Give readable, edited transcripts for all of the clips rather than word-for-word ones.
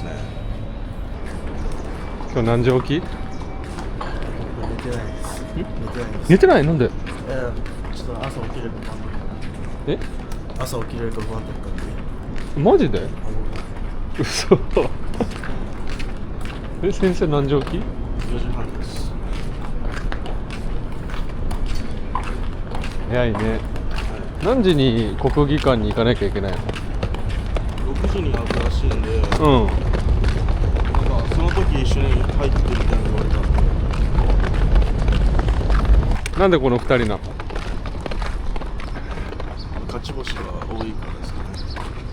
ね。今日何時起き？寝てないです。寝てないです。寝てない？なんで？ちょっと朝起きれるか不安だった。え？朝起きれるか不安だったんで。マジで？嘘。え、先生何時起き？ 4時半です。早いね。何時に国技館に行かなきゃいけないの？6時に会うらしいんで、うん。なんかその時一緒に入ってみたいな言われたんで。なんでこの2人なの？勝ち星が多いからですかね。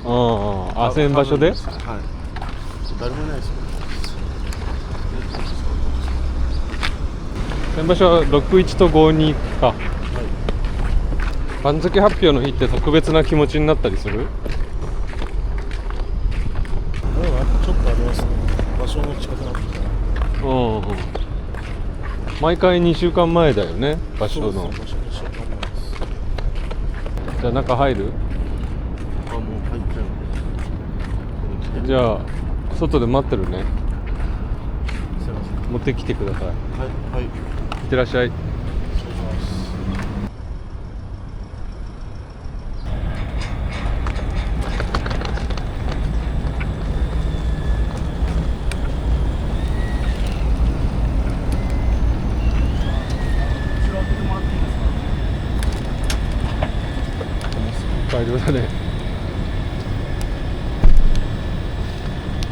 ああ、先場所で？はい。誰もいないですよ。先場所は6-1と5-2か。はい。番付発表の日って特別な気持ちになったりする？でもやっぱちょっとありますね。場所の近くなってきたな。うん。毎回2週間前だよね、場所の。そうですね、場所の2週間前です。じゃあ中入る？あ、もう入っちゃう。じゃあ外で待ってるね。すいません。持ってきてください。はい、はい。いってらっしゃい。失礼します。大量だね。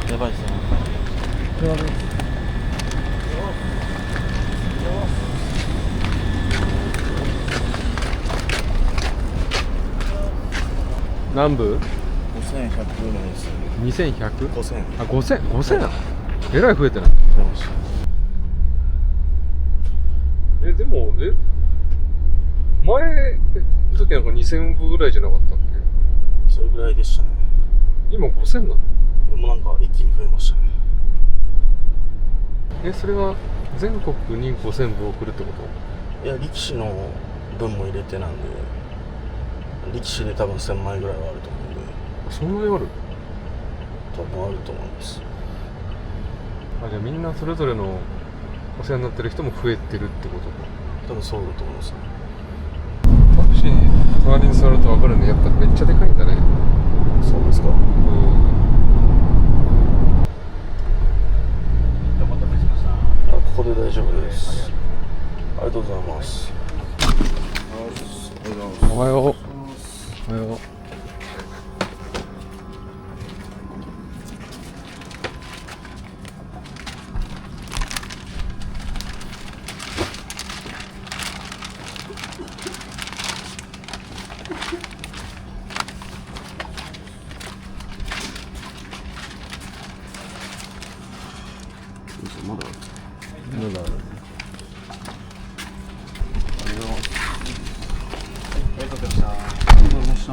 やばいっすね。何部5100名です。 ？2100？ 5000。あ、5000えらい増えてない？増えました。でも前の時なんか2000部ぐらいじゃなかったっそれぐらいでしたね。け？今5000なの？でもなんか一気に増えましたね。それは全国に5000部送るってこと？いや、力士の分も入れてなんで、力士で多分1000枚ぐらいはあると思うんで、そんなにある？多分あると思います。あ、じゃあみんなそれぞれのお世話になってる人も増えてるってことか。多分そうだと思いますね。タクシーに隣に座ると分かるね。やっぱめっちゃでかいんだね。そうですか。うん。お待たせしました。ここで大丈夫です。ありがとうございます。おはよう。おはよう。まだなんだろう。ありがとうございました。ありがとうございました。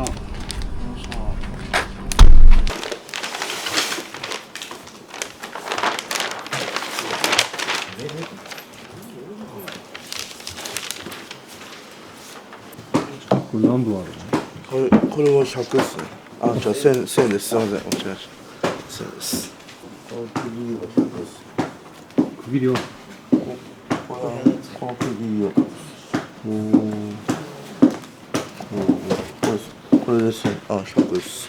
これ何分あるの？これは100ですね。あ、じゃあ1000です。すみません。間違えました。1000です。この区切りは100です。区切りは？この区切りを。これですね。あ、100です。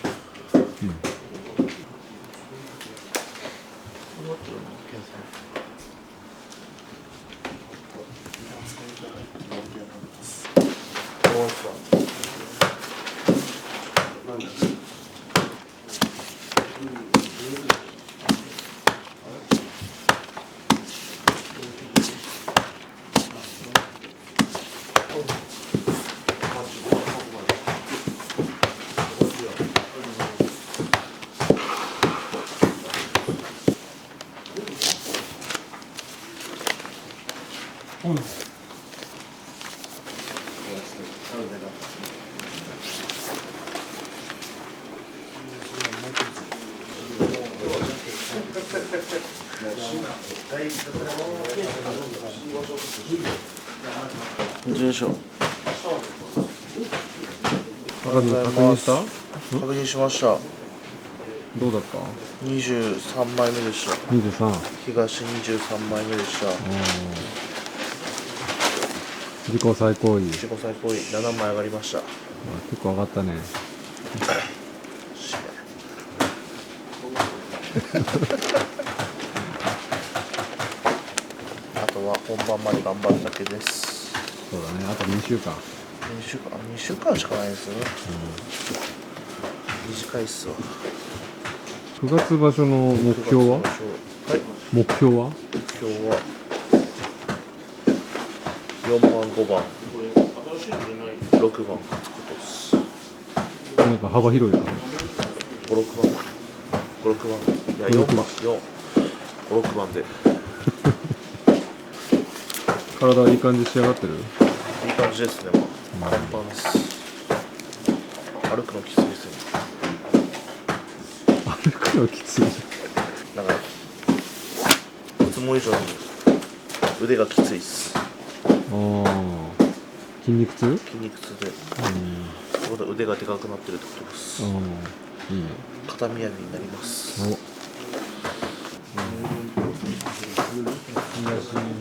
よいしょ。確認した？確認しました。どうだった23枚目でした。 23。東23枚目でした。自己最高位。自己最高位7枚上がりました。結構上がったね。あとは本番まで頑張るだけです。そうだね、あと2週間。2週間しかないですよね。短いっすわ。9月場所の目標は？はい。目標は？今日は4番、5番、6番勝つことです。なんか幅広いな。5、6番。5、6番。いや、4番。5、6番で。体はいい感じ仕上がってる？いい感じですね。パンパンです。歩くのきついですよね。歩くのきつい。だからいつも以上に腕がきついっす。筋肉痛？筋肉痛で、そこで腕がでかくなってるってことです。いいね。肩身やみになります。東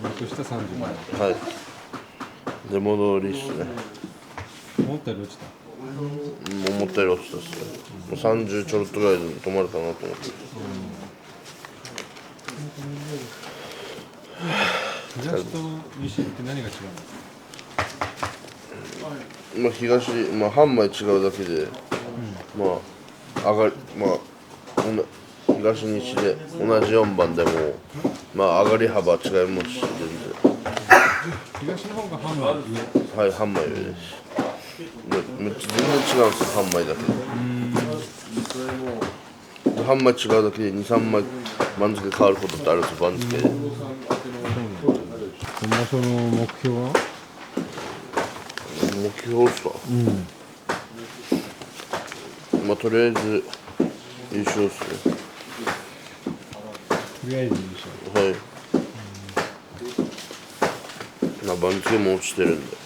幕下30枚。はい。出戻りっすね。思ったより落ちた。思ったより落ちたっすね。もう30ちょろっとぐらいで止まるかなと思って。東と西って何が違うの？まあ東、半枚違うだけで、上がり、東西で同じ4番でも、上がり幅違いますし、全然。東の方が半枚上。はい、半枚上です。全然違うんですよ、半枚だけで。半枚違うだけで2、3枚番付変わることってあるんですよ、番付で。今場所の目標は？目標ですか？とりあえず優勝ですね。とりあえず優勝。はい。番付も落ちてるんで、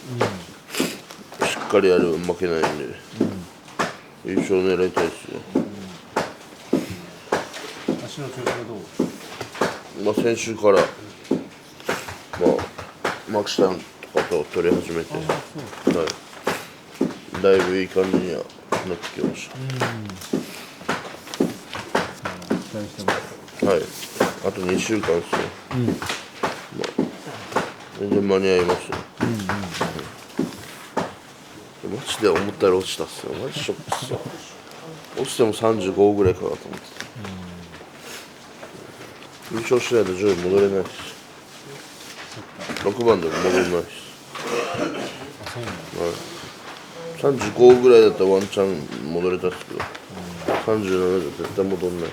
しっかりやる負けないんで、優勝狙いたいですね。足の調子はどう？先週から幕下とかと取り始めて、だいぶいい感じにはなってきました。期待してます。はい。あと2週間ですね。全然間に合いますよ。マジで思ったより落ちたっすよ。マジショックっすよ。落ちても35ぐらいかなと思ってた。優勝しないと上位戻れないし、6番でも戻れないし。35ぐらいだったらワンチャン戻れたんですけど、37じゃ絶対戻れないし。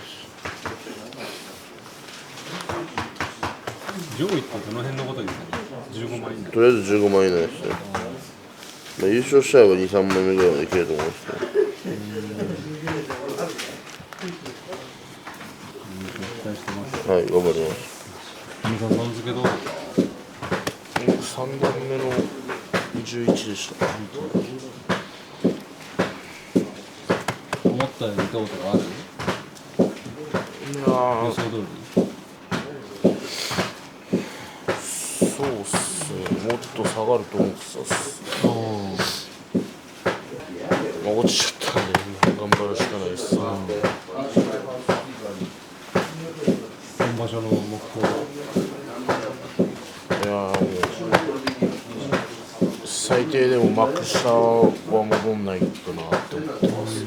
上位ってどの辺のことですかね？15枚以内。とりあえず15枚以内ですね。優勝したら2、3枚目ぐらいまでいけると思うんですけど。期待してます。はい、頑張ります。皆さん番付どう？ 3段目の11でした。思ったよりどうとかある？予想通り？そうっすね。もっと下がると思ってたっす。落ちちゃったんで頑張るしかないっす。今場所の目標は？もう最低でも幕下は戻んないとなって思ってます。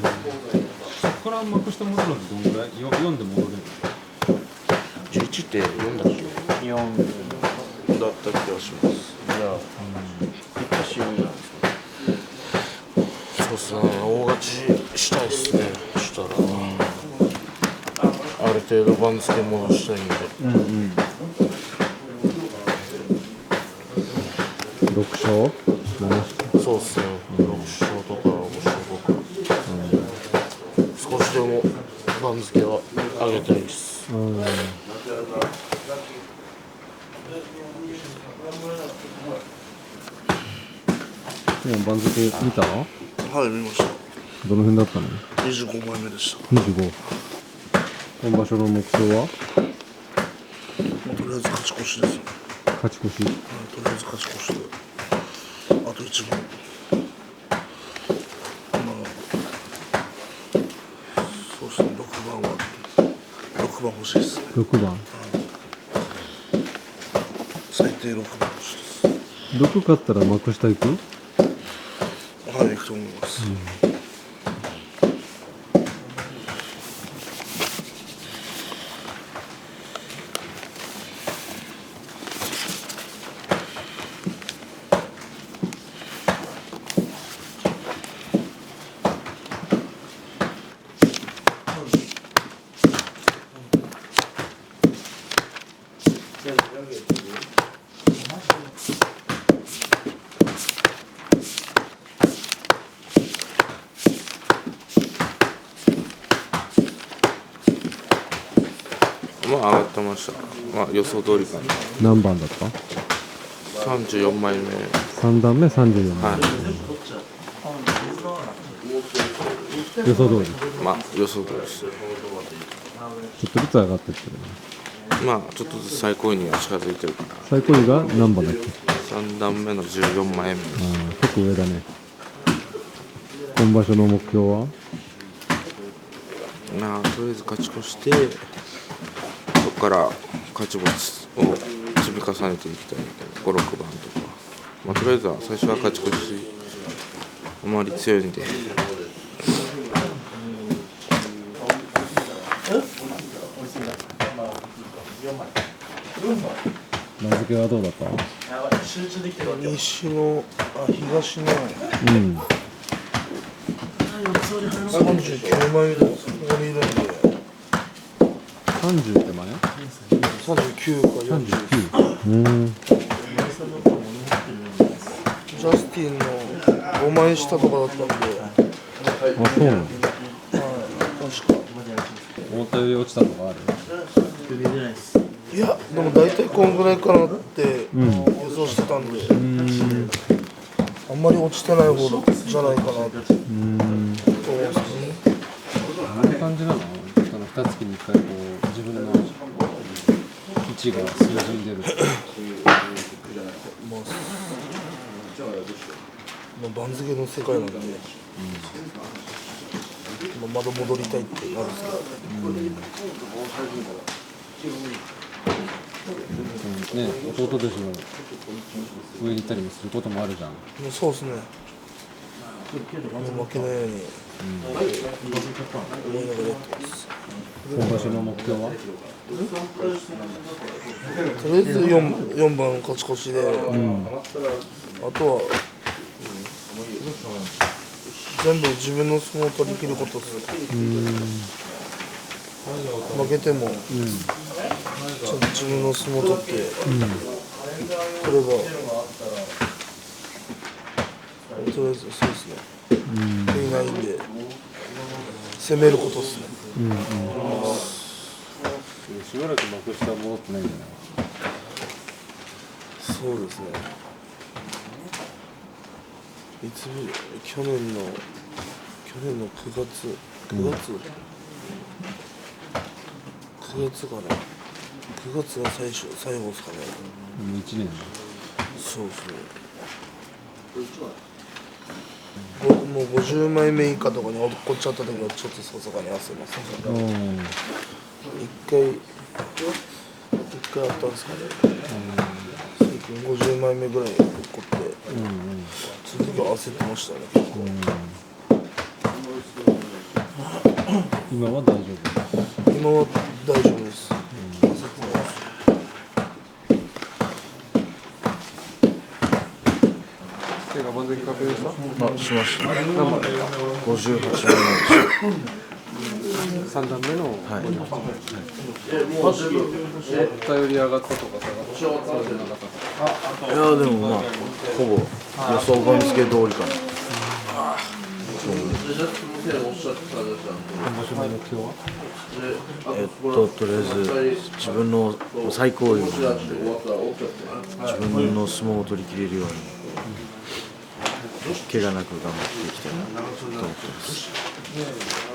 そこから幕下戻るのってどんぐらい？4で戻れるの？11って4だっけ？4だった気がします。じゃあ、一回4なんですか？そうっすね、大勝ちしたいっすね。したら、ある程度番付戻したいんで。6勝7勝。そうっすね、6勝とか5勝とか、少しでも番付は上げたいです。今番付見た？はい、見ました。どの辺だったの？ 25枚目でした。25。今場所の目標は？もうとりあえず勝ち越しですよ。勝ち越し。とりあえず勝ち越してあと一番そうですね、6番欲しいですね。6番。最低6番欲しいです。6勝ったら幕下行く？はい、行くと思います。まあ上がってました。まあ予想通りかな。何番だった？ 34枚目。3段目34は番。予想通り。い。まあ予想通りです。ちょっとずつ上がってってるね。まあちょっとずつ最高位には近づいてるかな。最高位が何番だっけ？ 3段目の14枚目。結構上だね。今場所の目標は？まあとりあえず勝ち越して、そこから勝ち星を積み重ねていきたいみたいな。5、6番とか。まあとりあえずは最初は勝ち越しあまり強いんで。番付はどうだった？西の東のうん39枚目でここにいるんで30手前？ 39か40。 39。ジャスティンの5枚下とかだったんで、あ、そうなの？確か。思ったより落ちたとかある？いや、でも大体こんぐらいかなって予想してたんで、あんまり落ちてない方じゃないかなって思いますね。どういう感じなの？その2月に1回こう自分の位置が数字に出るって。まあ、番付の世界なんで、まだ戻りたいってなるんですけど、ね、弟弟子の上に行ったりもすることもあるじゃん。もうそうですね。負けないように思いながらやってます。今場所の目標は？とりあえず 4番勝ち越しで、あとは、全部自分の相撲を取り切ることです。負けても、ちゃんと自分の相撲を取って、これば、とりあえずそうですね。いないんで、攻めることですね。しばらく幕下戻ってないんじゃない？そうですね。いつぶり？去年の9月かな。9月が最後ですかね。もう1年だ。そうそう。もう50枚目以下とかに落っこっちゃった時はちょっとさすがに焦りますね。一回あったんですかね。最近50枚目ぐらい落っこって、その時は焦ってましたね。今は大丈夫？今は大丈夫です。焦ってます。手が番付確認した？しました。何番ですか58枚目です。？3段目のはい。思ったより上がったとか下がったそうじゃなかったとか。いやでもまあほぼ予想番付通りかな。今場所の目標は？とりあえず自分の最高位を自分の相撲を取り切れるように怪我なく頑張っていきたいなと思ってます。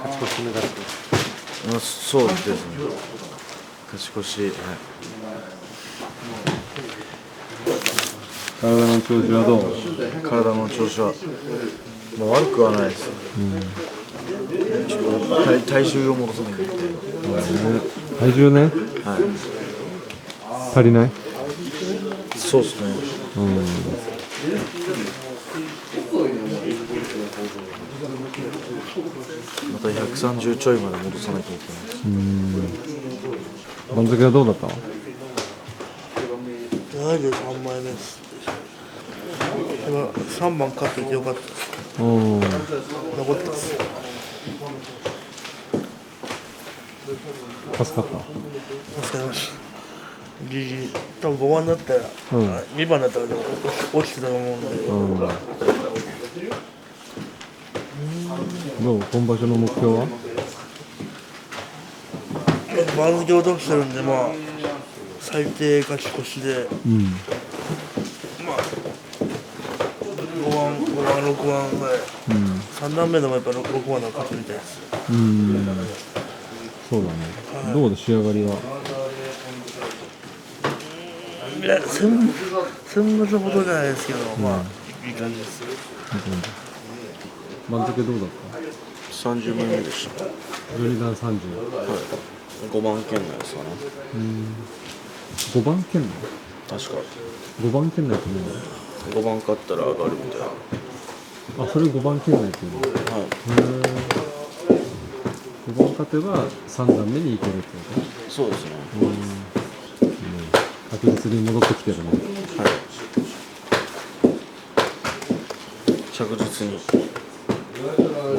勝ち越し目指してあ、そうですね。勝ち越し、はい、体の調子はどう？体の調子は、まあ、悪くはないです。ちょっと体重を戻さなきゃいけない。体重ね、は足りない？い、そうですね。また130ちょいまで戻さなきゃいけないです。番付はどうだったの73枚目です。今3番勝っててよかったです。残ってます。助かった。助かりました。ギリギリ多分5番だったら、2番だったらでも落ちてたと思うんで、どう？今場所の目標は？番付を落としてるんで、まあ最低勝ち越しで、まあ5番、6番ぐらい、3段目でもやっぱ6番の勝ってみたいです。そうだね。どうで仕上がりは？いや、先場所ほどじゃないですけど、まあいい感じです。番付どうだっ30枚目でした。た？12段30。5番圏内ですかね。5番圏内？確か5番圏内って5番勝ったら上がるみたいな。何？あ、それ5番圏内っていうの？はい、 5番勝てば3段目に行けるってこそうですね。と？確実に戻ってきてるね。はい、着実に戻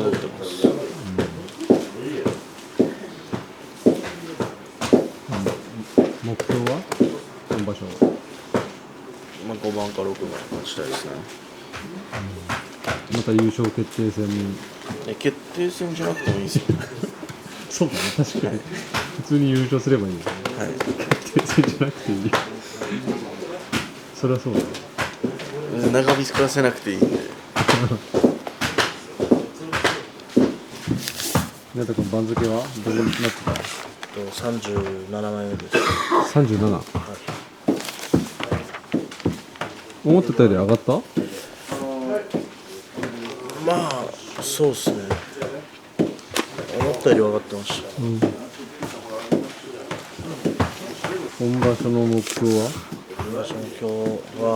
ってます。目標は今場所？まあ、5番か6番勝ちたいですね。また優勝決定戦に。決定戦じゃなくてもいいですよ。そうだね、確かに普通に優勝すればいいよね。はい、決定戦じゃなくていい。そりゃそうだね。長引かせなくていいんで。宮田君番付はどこになってた37枚目です。？37、思ってたより上がった？まあそうですね。思ったより上がってました。今場所の目標は？今場所の目標は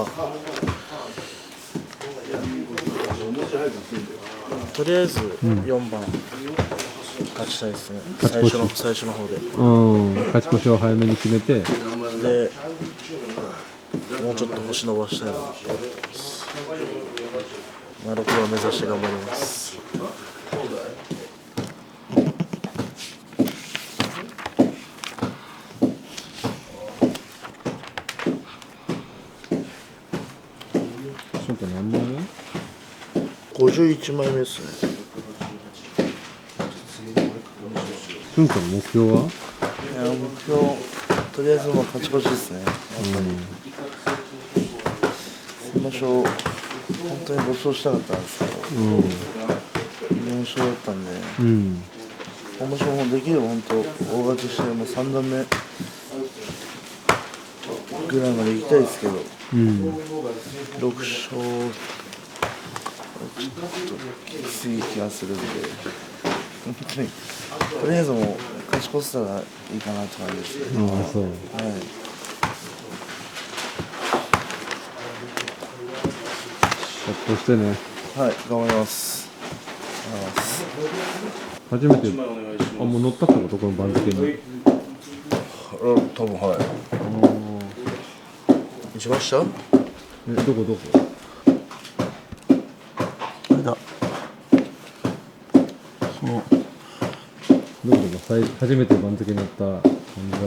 とりあえず4番勝ちたいですね。最初の方で。勝ち越しを早めに決めて、でもうちょっと星伸ばしたいなと思ってます。まあ、6番目指して頑張ります。ちょっと何枚目51枚目ですね。しゅんさんの目標は？いや、目標とりあえずまあ勝ち越しですね。先場所本当に5勝したかったんですけど、4勝だったんで、今場所もできれば本当大勝ちしてもう3段目ぐらいまで行きたいですけど、6勝ちょっときつい気がするんで、本当にとりあえずもう勝ち越せたらいいかなって感じですね。そう。はい。ほっとしてね。はい、頑張ります。初めて、もう乗ったってこと？この番付に。多分はい。一番下？どこ？あれだ。どこ初めて番付に乗った感じは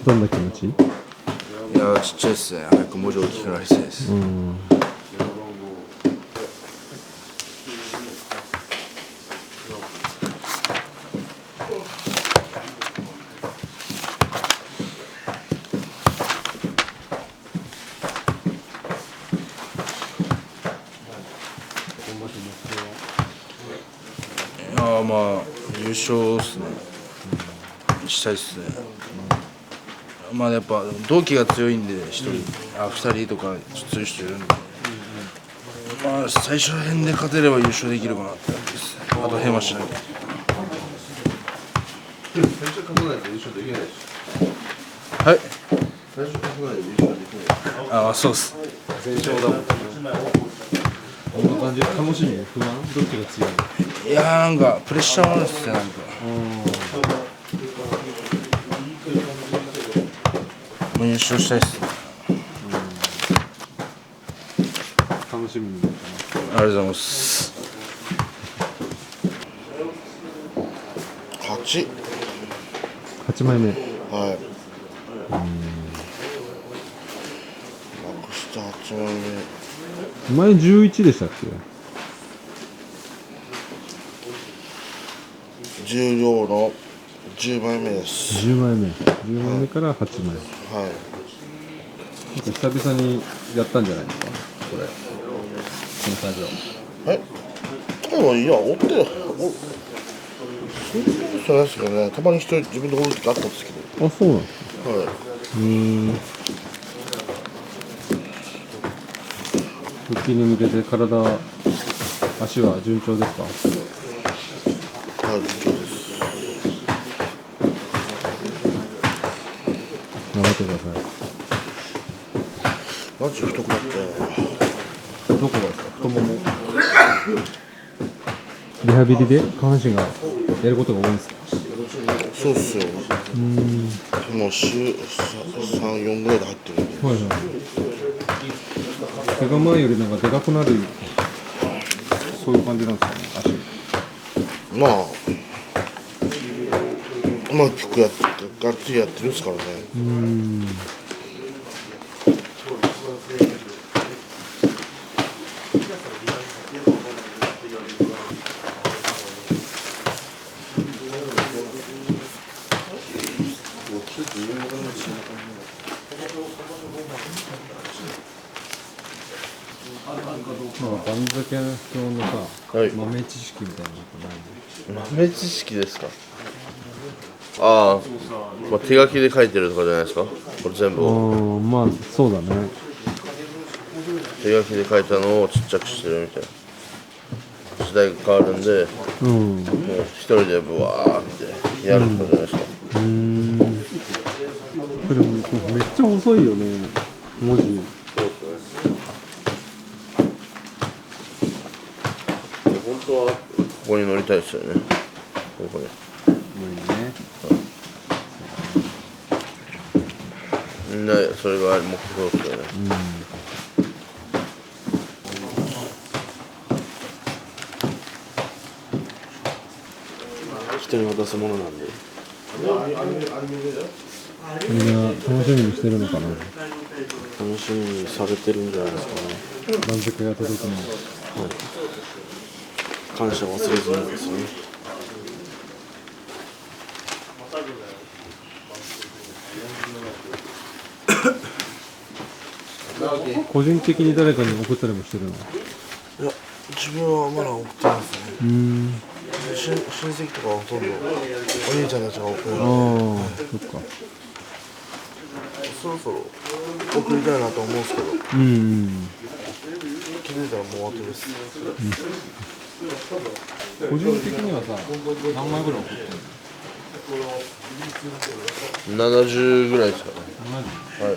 どんな気持ち？いやちっちゃいですね。早く文字大きくなりたいです。まあ優勝っすね、したいっすね、まあやっぱ同期が強いんで2人とか強い人いるんで、まあ最初ら辺で勝てれば優勝できるかなって感じです。あとヘマしない。最初勝たないと優勝できないでしょ。はい。最初勝たないと優勝できない。ああ、そうっす。全勝だもん。こんな感じで楽しみ、不安、どっちが強い？いやーなんかプレッシャーもあるっすね、なんか。もう優勝したいっすね。楽しみになったな。ありがとうございます。8。8枚目。はい。幕下8枚前11でしたっけ？目。重量の10枚目です。10枚目。10枚目から8枚。はい。なんか久々にやったんじゃないですか、これ。この作業。でもいや、追ってる。そうじゃないですけどね。たまに自分で追う時あったんですけど。あ、そうなんですか。はい。復帰に向けて体、足は順調ですか？はい、順調です。頑張ってください。マジ太くなって。どこがですか？太もも。リハビリで下半身がやることが多いんですか？そうっすよ。もう週3、4ぐらいで入ってるんで。はいはい。怪我前よりなんかでかくなる、そういう感じなんですかね、足。まあ、うまくやって、がっつりやってるんですからね。まあ、番付表のさ、はい豆知識みたいなのって豆知識ですか。ああ、まあ、手書きで書いてるとかじゃないですか。これ全部ない？まあ、そうだね。手書きで書いたのをちっちゃくしてるみたいな。時代が変わるんで、もう一人でブワーってやるとかじゃないですか。これめっちゃ細いよね、文字。本当はここに乗りたいですよね。ここに。無理ね。みんなそれが目標ですよね。人に渡すものなんで。みんな楽しみにしてるのかな。楽しみにされてるんじゃないですかね。番付が届くの。感謝を忘れずにですね。個人的に誰かに送ったりもしてるの？いや、自分はまだ送ってないですね。親戚とかはほとんどお兄ちゃんたちが送る。ああ、そっか。そろそろ送りたいなと思うんですけど、気づいたらもう終わってるです。個人的にはさ、何枚ぐらい送ってんの70ぐらいですかね。はい。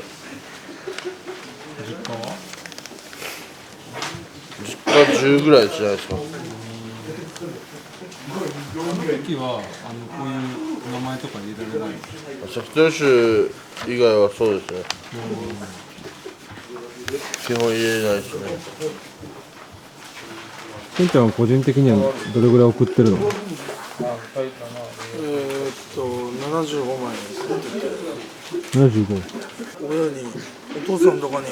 実家は実家10ぐらいじゃないですか。その時はこういう名前とか入れられないの？シャフトヨシ以外はそうですね。基本入れないですね。ケンちゃんは個人的にはどれぐらい送ってるの75枚です。75。親に、お父さんとかに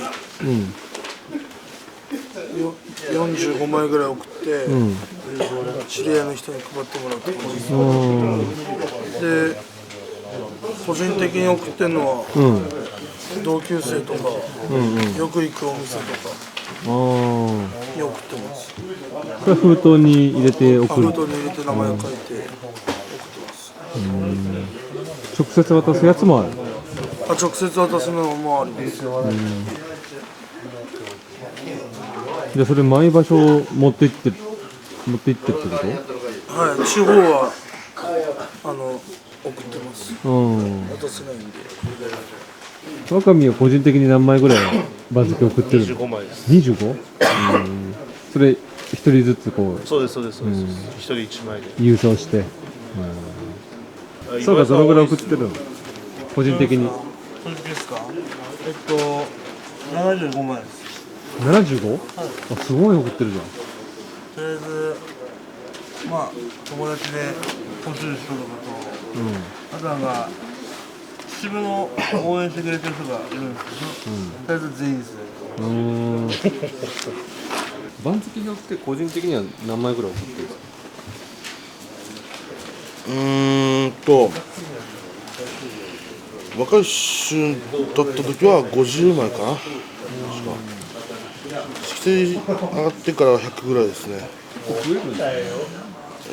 45枚ぐらい送って、知り合いの人に配ってもらってます。で、個人的に送ってるのは、同級生とか、よく行くお店とかに送ってます。それは封筒に入れて送る。封筒に入れて名前を書いて送ってます。直接渡すやつもある。直接渡すのもあります。じゃあそれ毎場所持って行ってってこと？はい、地方は送ってます。渡せないんで。ワカミは個人的に何枚ぐらい番付送ってるの？25枚です。25？それ一人ずつこう。そうですそうですそうです。一人1枚で優勝して。そうか、どのぐらい送ってるの？個人的に。個人的ですか？75枚です。75？あ、すごい送ってるじゃん。とりあえずまあ友達で募集人とかと、あとなんか秩父の応援してくれてる人がいるんですけど、とりあえず全員ですね。番付表って個人的には何枚ぐらい送ってるんですか？若い旬だった時は50枚かな。式上がってからは100ぐらいですね。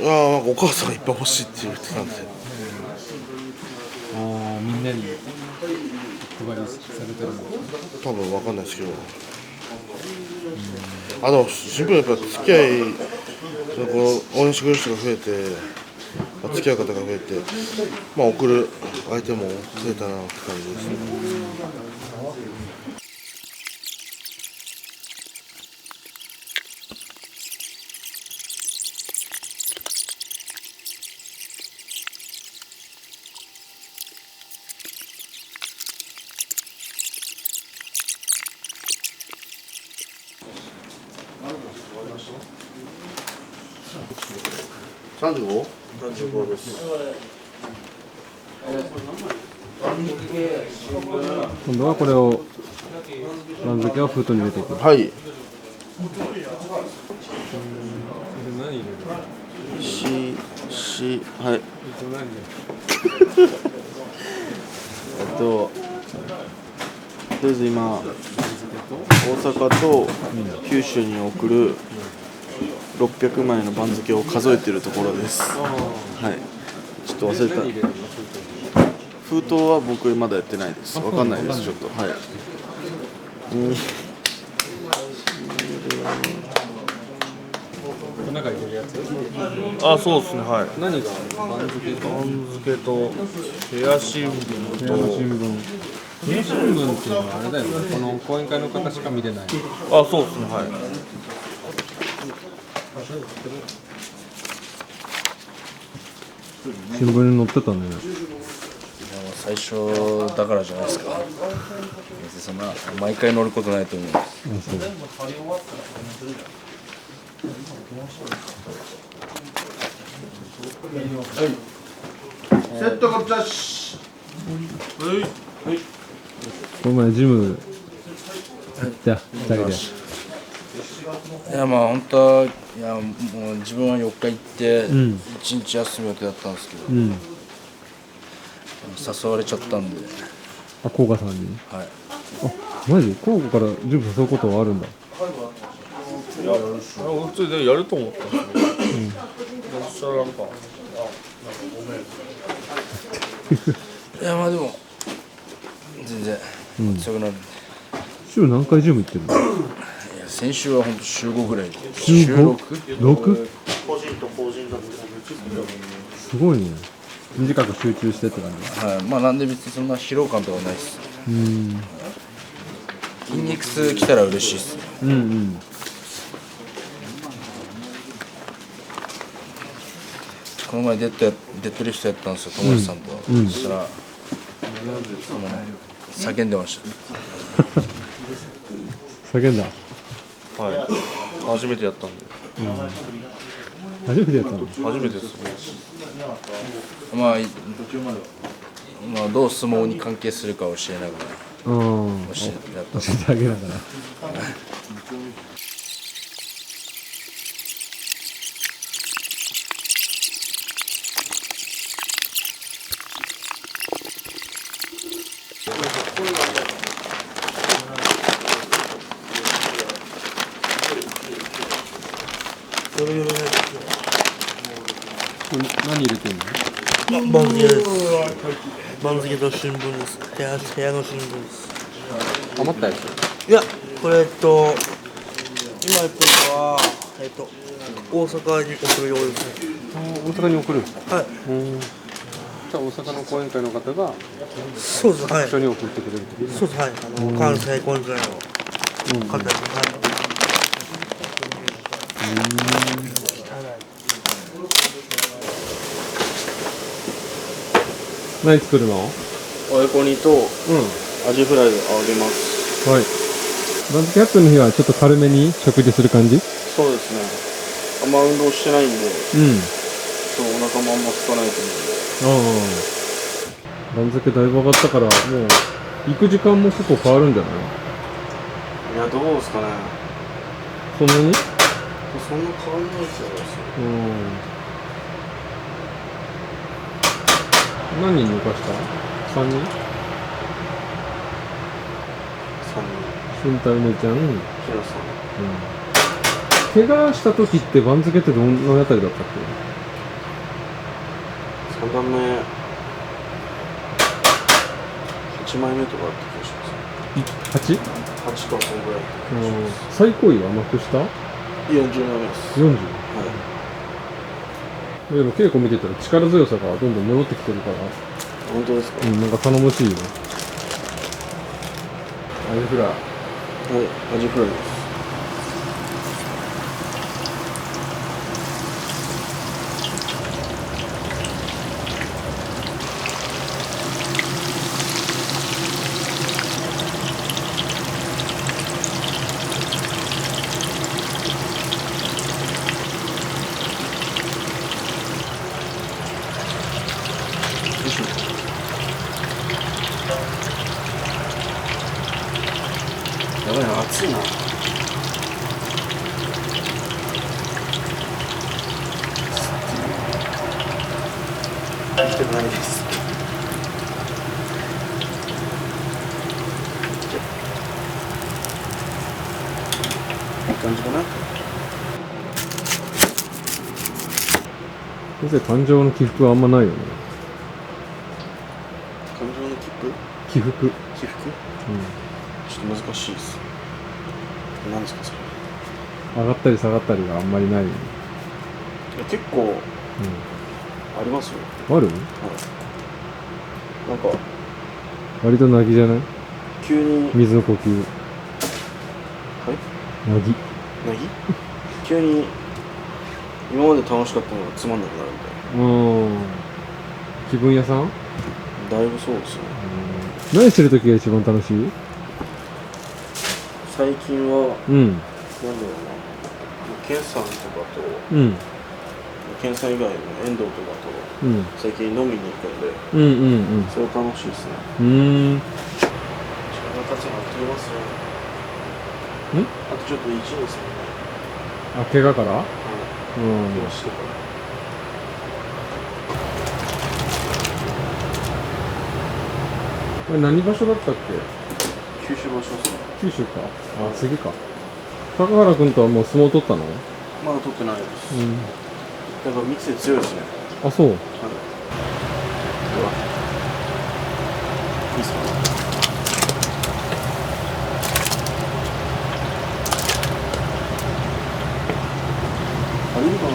いやなんかお母さんがいっぱい欲しいって言ってたんで。みんなに配りされてるの？多分わかんないですけど。シンプルにやっぱ付き合い、応援してくれる人が増えて、付き合う方が増えて、送る相手も増えたなって感じですね。35？35です。今度はこれを番付を封筒に入れていく。はい。何入れる？はい。とりあえず今大阪と九州に送る600枚の番付を数えているところです。はい。ちょっと忘れた。封筒は僕まだやってないです。わかんないです。ちょっとはい。中に入れるやつ？そうですね。はい。何が番付と部屋新聞と部屋新聞っていうのはあれだよね。この講演会の方しか見れない。そうですね。はい。新聞に載ってたね。最初だからじゃないですか。別にそんな毎回乗ることないと思う。セットこっちゃし。この前ジムじゃあ2人で。いや本当はもう自分は4日行って1日休む予定だったんですけど、誘われちゃったんで。甲賀さんに。はい。マジ？甲賀からジム誘うことはあるんだ。いや普通でやると思ったんですけど、そしたらなんかいやでも全然強くなるんで。週何回ジム行ってるの？先週は本当週5ぐらいで。週 6？ 6？ 個人と個人だってすごいね。短く集中してって感じ。はい。なんで別にそんな疲労感とかないっす。筋肉痛来たら嬉しいっす。この前デッドリフトやったんですよ、友達さんと。そしたら叫んでました。叫んだ。はい。初めてやったんで。初めてやったの？初めてですね。どう相撲に関係するか教えながら教えてあげながら。何入れてんの？番付です。番付と新聞です。部屋の新聞です。余ったやつ？いや、これ今やってるのは大阪に送るようですね。大阪に送る？はい。じゃあ大阪の講演会の方がそうです。はい。一緒に送ってくれるってこと？そうです。はい。関西講演会の方です。何作るの？おえこ煮とアジフライで揚げます。はい。番付100の日はちょっと軽めに食事する感じ？そうですね。あんま運動してないんで、お腹もあんま空かないと思うんで。番付だいぶ上がったから、もう行く時間も結構変わるんじゃない？いや、どうですかね。そんなに？そんな変わんないですよ。何人抜かした？ 3 人？ 3人。俊太梅ちゃん、平さん。怪我した時って番付ってどのあたりだったっ3段目、8枚目とかあった気がします。け？ 8？ 8かそのぐらいだった気がします。最高位は幕下？ 40枚目です。 40？ はい。でも稽古見てたら力強さがどんどん戻ってきてるから、本当ですか？なんか頼もしいよ。アジフライ。はい、アジフライです。やばいな、暑いな。生きてないです。いい感じかな。先生、感情の起伏はあんまないよね。感情の起伏？起伏。起伏？ちょっと難しいです。何ですかそれ？上がったり下がったりがあんまりない。いや結構ありますよ。ある？はい。なんか割と凪じゃない？急に水の呼吸。はい？凪。急に今まで楽しかったのがつまんなくなるみたい気分屋さん？な。だいぶそうですね。何してる時が一番楽しい？最近はなんだろうな。ケンさんとかと、ケンさん以外の遠藤とかと最近飲みに行くんで、それ楽しいですね。時間が経つのあっという間ですね。あとちょっと1年ですよね。あ、怪我から？怪我してから。これ何場所だったっけ？九州場所ですね。九州か。あ、次か。高原君とはもう相撲取ったの？まだ取ってないです。やっぱ密で強いですね。あ、そう。はい。いいっすか？あれいいかな？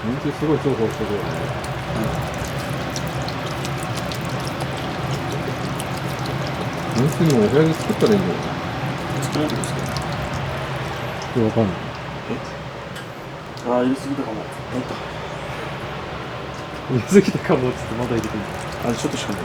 人気すごい重宝してるよね。人気にもお部屋に作ったらいいんだよね。作れるんですか？わかんない。ああ、入れすぎたかも。入れすぎたかもっつってまだ入れてる。あれちょっとしかない。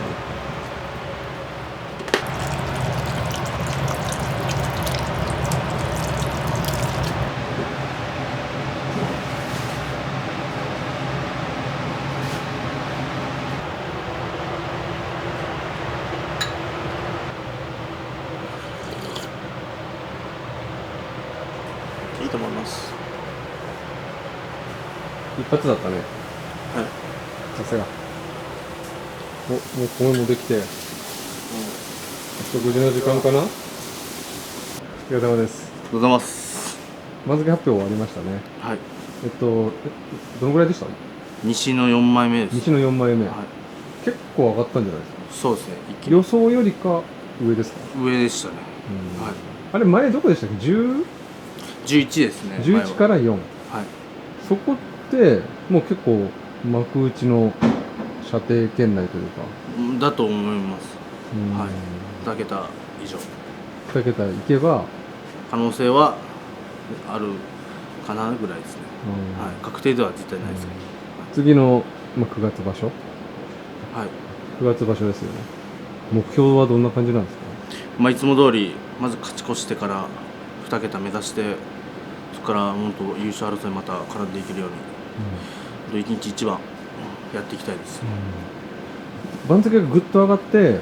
いと思います。一発だったね。はい。さすが。お、もう米もできて、食事の時間かな。お疲れ様です。おはようございます。番付発表終わりましたね。はい。どのぐらいでした？西の4枚目です。西の4枚目、はい。結構上がったんじゃないですか？そうですね。一気に予想よりか上ですか？上でしたね。うんはい。あれ前どこでしたっけ？10？ 11ですね。 11から4。はい。そこってもう結構幕内の射程圏内というか、だと思います。うんはい。2桁以上。 2桁いけば、可能性はあるかなぐらいですね。うんはい。確定では絶対ないですけど。次の、9月場所はい。 9月場所ですよね。目標はどんな感じなんですか？まあ、いつも通りまず勝ち越してから2桁目指して、そこから本当優勝争いまた絡んでいけるように、一日一番やっていきたいです。番付がぐっと上がって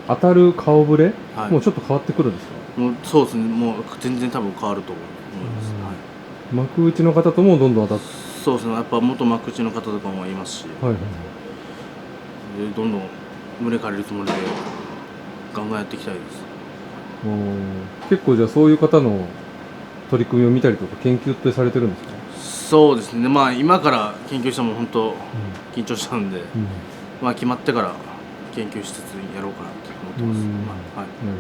当たる顔ぶれ、はいもうちょっと変わってくるんですか？もうそうですね。もう全然多分変わると思います。はい。幕内の方ともどんどん当たって、そうですね。やっぱ元幕内の方とかもいますし、はいはい、でどんどん胸借りるつもりでガンガンやっていきたいです。結構じゃあそういう方の取り組みを見たりとか研究ってされてるんですか？そうですね。まあ今から研究しても本当緊張しちゃうんで、うんまあ決まってから研究しつつやろうかなって思ってます。はい。なる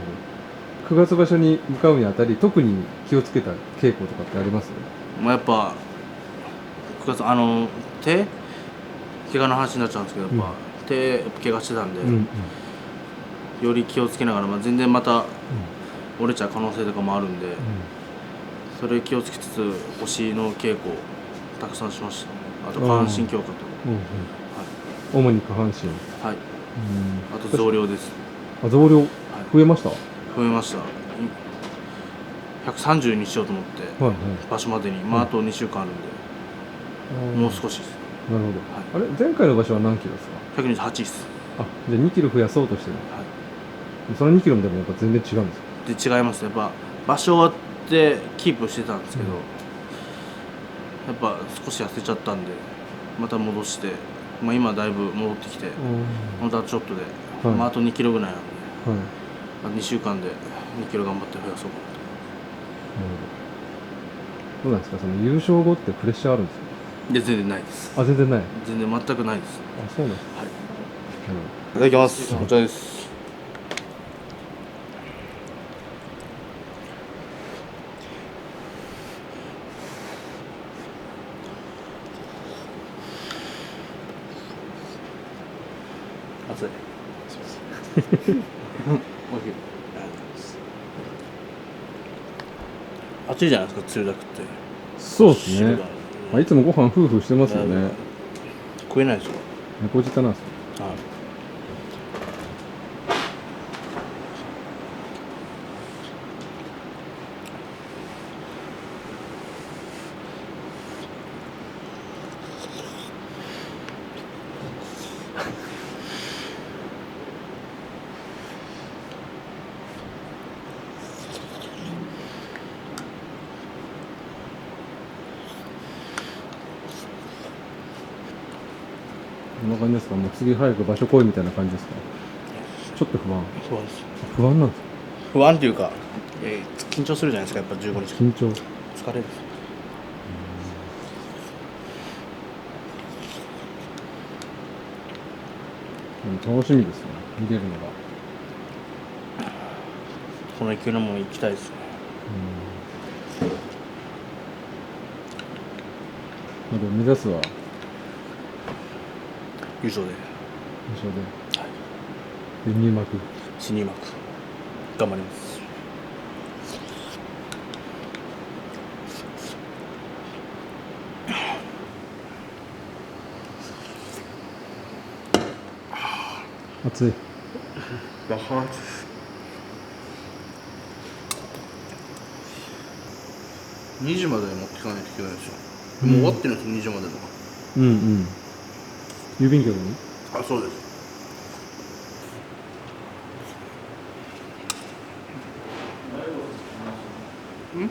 ほど。9月場所に向かうにあたり特に気をつけた稽古とかってあります？まあやっぱ9月手怪我の話になっちゃうんですけど、やっぱ、手やっぱ怪我してたんで、より気をつけながら、まあ、全然また折れちゃう可能性とかもあるんで、それ気をつけつつ腰の稽古をたくさんしました。あと下半身強化と、主に下半身。はい、あと増量です。増量増えました？増えました。130にしようと思って、場所までに、まああと2週間あるんで、もう少しです。なるほど。あれ前回の場所は何キロですか？128です。あ、じゃあ2キロ増やそうとしてる。はい。その2キロでもやっぱ全然違うんですか？で違います。やっぱ場所終わってキープしてたんですけど、やっぱ少し痩せちゃったんでまた戻して、まあ、今だいぶ戻ってきて、本当はちょっとで、まあ、あと2キロぐらいなんで、あと2週間で2キロ頑張って増やそうかなと。どうなんですか、その優勝後ってプレッシャーあるんですか？いや全然ないです。あ、全然ない。全然全くないです。あ、そうなんですか。はい。いただきます。こちらです。熱い。暑いじゃないですか、梅雨だくって。そうですね。いつもご飯夫婦してますよね。食えないですよ。猫舌なんですよ。はい。こんな感じですか？もう次早く場所来いみたいな感じですか？ちょっと不安。そうです。不安なんですか？不安っていうか、緊張するじゃないですか、やっぱ15日。緊張。疲れる。楽しみですね、見れるのが。この勢いのも行きたいですね。でも目指すは優勝で。優勝で。で入幕。新入幕。頑張ります。暑い。2時まで持っていかないといけないでしょ。もう終わってるんですよ、2時までとか。郵便局に？あ、そうです。ん？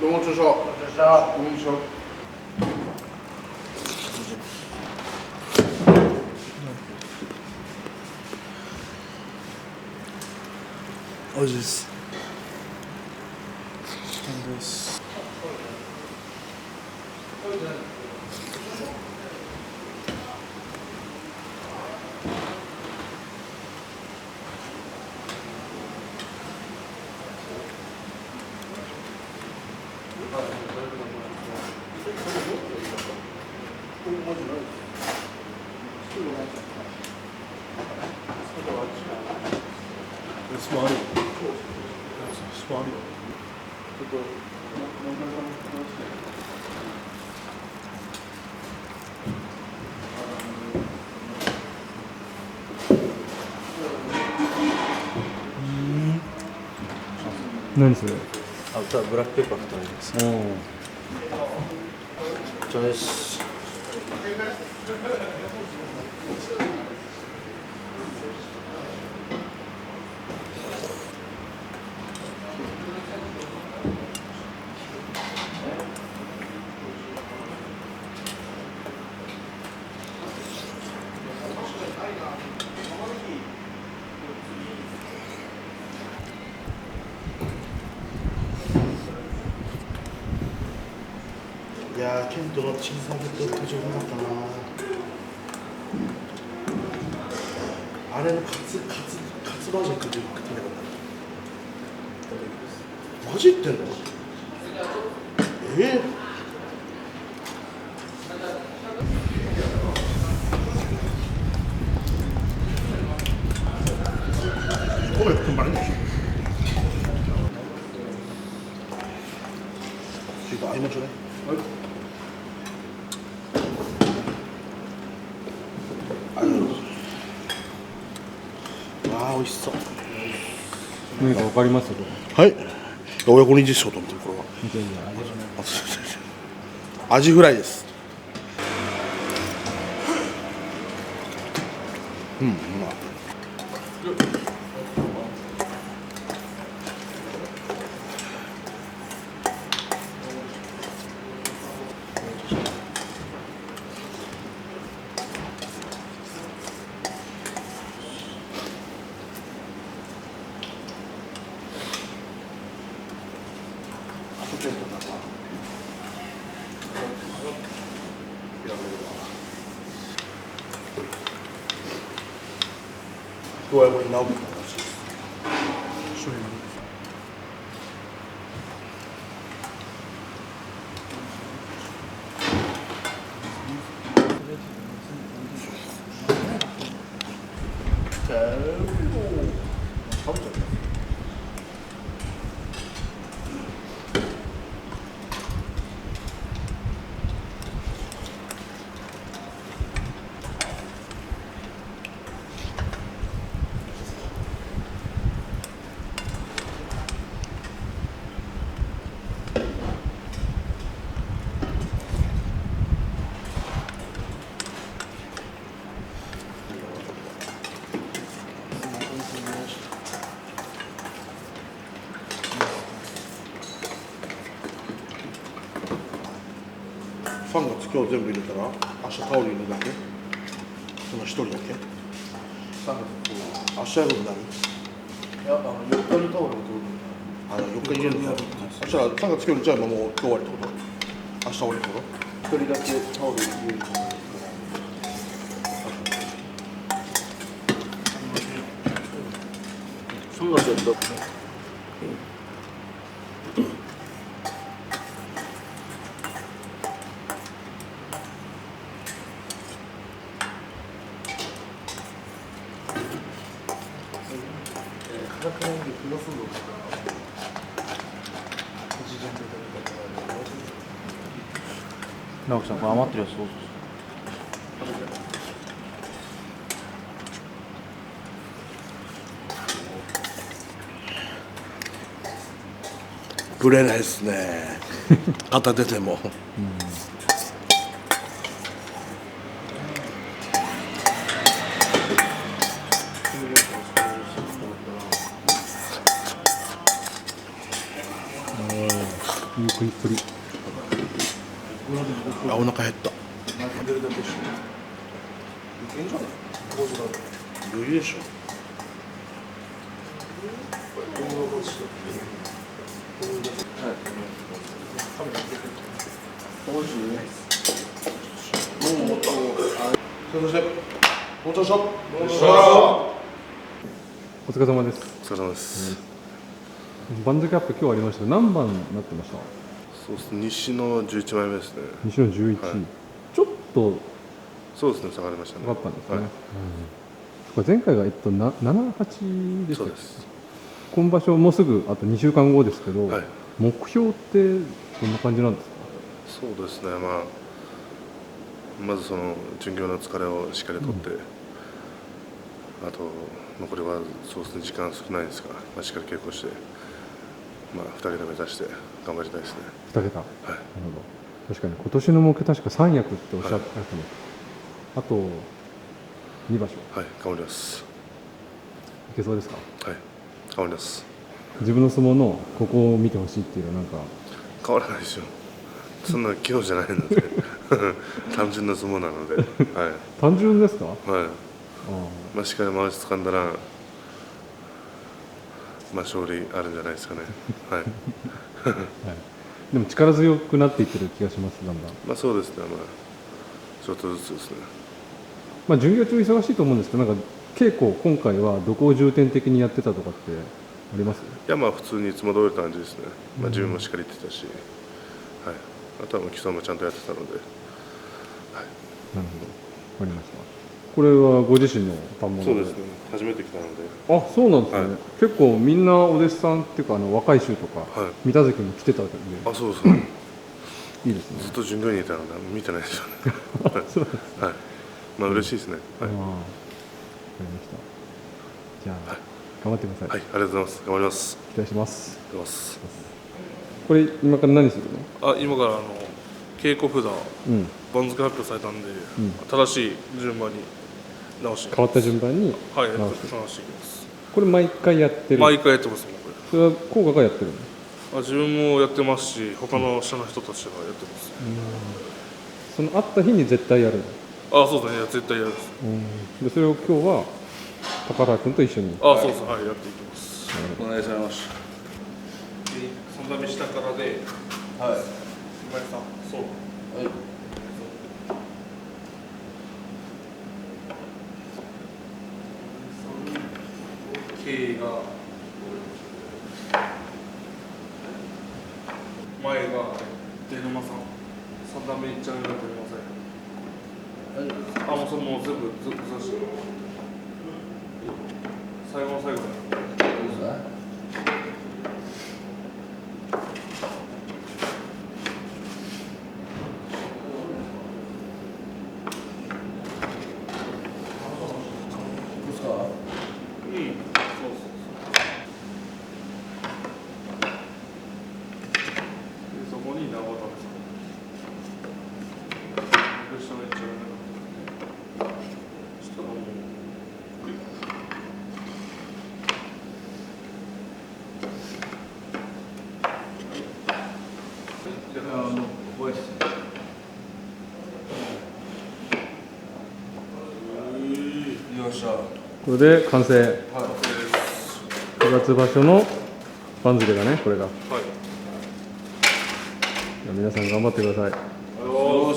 どうも中将。美味しいです。何それ？あ、じゃあブラックペッパーとります。こちらです。いやー、ケントのチーズナゲット途中うまかったな。あれのカツバージョン食ってみたかった。マジ言ってんの？米踏ん張れないでしょ。ちょっと合いましょうね。わあ、美味しそう。何かわかります？はい。親子煮でしょうと思ってる、これは。アジフライです。うん、うまい。親子煮直樹の話です。3月今日全部入れたら明日タオル入れるだけ。その1人だけ。明日やるんだに。いや、4日にタオルを取る。4日入れるんだ。そしたら3月今日にじゃあもう今日終わりってこと？明日終わりってこと？ 1人だけタオル入れる。3月やった。直樹さん、これ余ってるやつどうぞ。ぶれないですね。片手でも。よくいっお腹減った。余裕でしょ。お疲れ様です。お疲れ様です。番付アップ今日ありましたが何番になってました？そうですね、西の11枚目ですね。西の11、はいちょっとそうですね、下がりましたね。下がったんですね、はいこれ前回が7、8でしたっけ？そうです。今場所もうすぐあと2週間後ですけど、はい目標ってどんな感じなんですか？そうですね、まずその巡業の疲れをしっかりとって、あと残りはそうですね、時間少ないですが、しっかり稽古して、2桁目指して頑張りたいですね。2桁、はい、なるほど。確かに今年の目標確か三役っておっしゃってました、あと2場所はい、頑張ります。いけそうですか？はい、頑張ります。自分の相撲のここを見てほしいっていうのはなんか変わらないですよ。そんな器用じゃないので単純な相撲なので、はい、単純ですか？はい、あしっかり回し掴んだら、勝利あるんじゃないですかね。はい。はい、でも力強くなっていってる気がします、だんだん。そうですね、ちょっとずつですね。巡業中忙しいと思うんですけど、なんか稽古、今回はどこを重点的にやってたとかってあります？いや、普通にいつも通りって感じですね。自分もしっかり言ってたし、はい、あとは基礎もちゃんとやってたので。はい、なるほど、わかりました。これはご自身の反物で？そうですね、初めて来たので。あ、そうなんですね。はい、結構みんなお弟子さんっていうか若い衆とか、はい、三田関も来てたんで。あ、そうそう。いいですね。ずっと巡業にいたので見てないですよね。はい、嬉しいですね。はい。わかりました。じゃあ、頑張ってください。はい、ありがとうございます。頑張ります。期待します。ありがとうございます。これ今から何するの？今から稽古札、番付発表されたんで、正しい順番に直して変わった順番にはい、直して直していきます。これ毎回やってる？毎回やってますもん、こそれは効果がやってるの？れ。自分もやってますし、他の下の人たちがやってます。その会った日に絶対やるの？そうですね、絶対やるです。でそれを今日は高原君と一緒に？そうです、はい、やっていきます。お願いします。そんな下からで、はい、今井さん、そう。はい。K が前が出沼さん、3段目にチャンネルが出沼さん。もうそれもう全部ずっとして最後の最後に。そこに長田さん。下の位置が下のもう。よっしゃ。これで完成。9月場所の番付だね、これが。はい。じゃあ皆さん頑張ってください。お、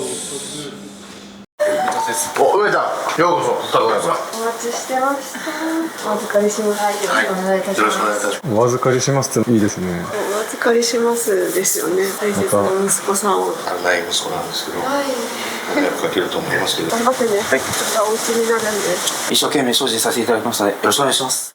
梅ちゃん、ようこそ、高橋さん。お待ちしてました。お預かりします。はい、よろしくお願いいたします。よろしくお願いいたします。お預かりしますっていいですね。お預かりしますですよね。大切な息子さんを。ない息子なんですけど、はい。迷惑かけると思いますけど。頑張ってね。はい。お家になるんで。一生懸命精進させていただきましたので、よろしくお願いします。